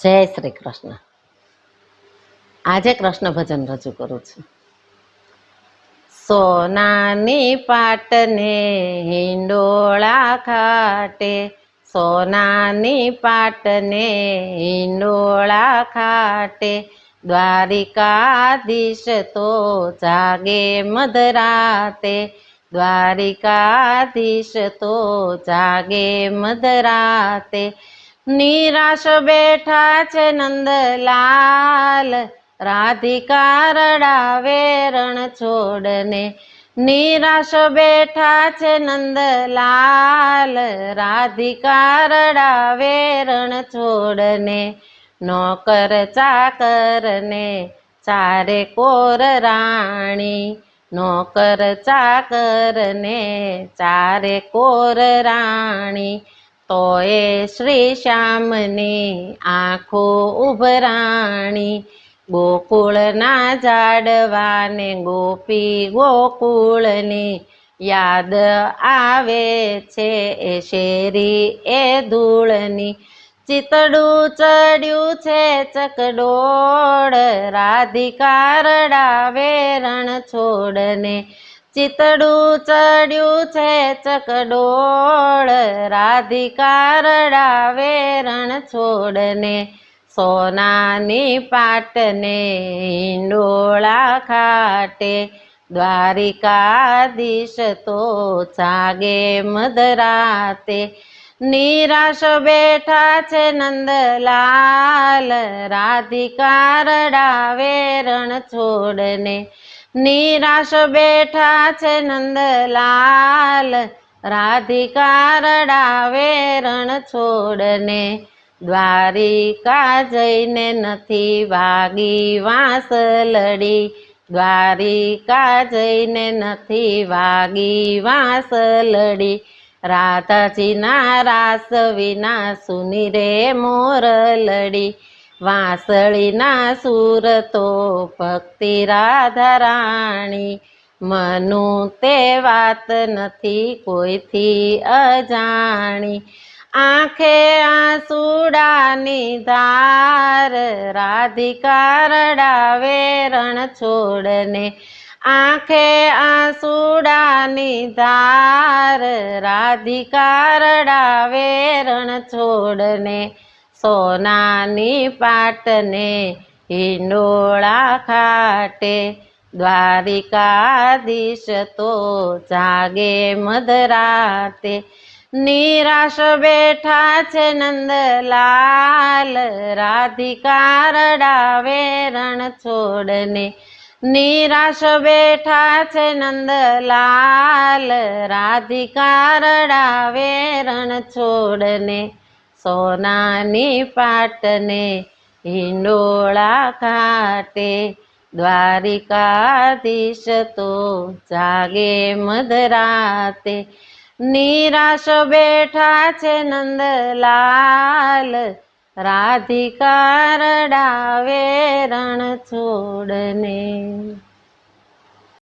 જય શ્રી કૃષ્ણ. આજે કૃષ્ણ ભજન રજૂ કરું છું. સોનાની પાટને હિંડોળા ખાટે, સોનાની પાટને હિંડોળા ખાટે, દ્વારિકાધીશ તો જાગે મધરાતે, દ્વારિકાધીશ તો જાગે મધરાતે. નિરાશ બેઠા છે નંદલાલ, રાધિકા રડાવે રણ છોડને. નિરાશ બેઠા છે નંદલાલ, રાધિકા રડાવે રણ છોડને. નોકર ચાકરને ચારે કોર રાણી, નોકર ચાકરને ચારે કોર રાણી. તોય શ્રી શ્યામની આંખો ઉભરાણી, ગોકુળના ઝાડવાને ગોપી ગોકુળની યાદ આવે છે એ શેરી એ ધૂળની. ચિતડું ચડ્યું છે ચકડોળ, રાધિકા રડાવે રણ છોડને. ચિતડું ચડ્યું છે ચકડોળ, રાધિકા રડાવે રણ છોડને. સોનાની પાટને હિંડોળા ખાટે, દ્વારિકાધીશ તો જાગે મધરાતે. નિરાશ બેઠા છે નંદલાલ, રાધિકા રડાવે રણ છોડને. નિરાશ બેઠા છે નંદલાલ, રાધિકા રડાવે રણ છોડને. દ્વારિકા જઈને નથી વાગી વાંસલડી, દ્વારિકા જઈને નથી વાગી વાંસલડી. રાધાજીના રાસ વિના સુની રે મોરલડી, વાંસળીના સૂર તો ભક્તિ રાધા રાણી. મનુ તે વાત નથી કોઈથી અજાણી, આંખે આંસુડાની ધાર, રાધિકા રડાવે રણ છોડને. આંખે આંસુડાની ધાર, રાધિકા રડાવે રણ છોડને. સોનાની પાટને હિંડોળા ખાટે, દ્વારિકાધીશ તો જાગે મધરાતે. નિરાશ બેઠા છે નંદલાલ, રાધિકા રડાવે રણ છોડને. નિરાશ બેઠા છે નંદલાલ, રાધિકા રડાવે રણ છોડને. સોનાની પાટને હિંડોળા ખાટે, દ્વારિકાધીશ તો જાગે મધરાતે. નિરાશ બેઠા છે નંદલાલ, રાધિકા રડાવે રણ છોડને.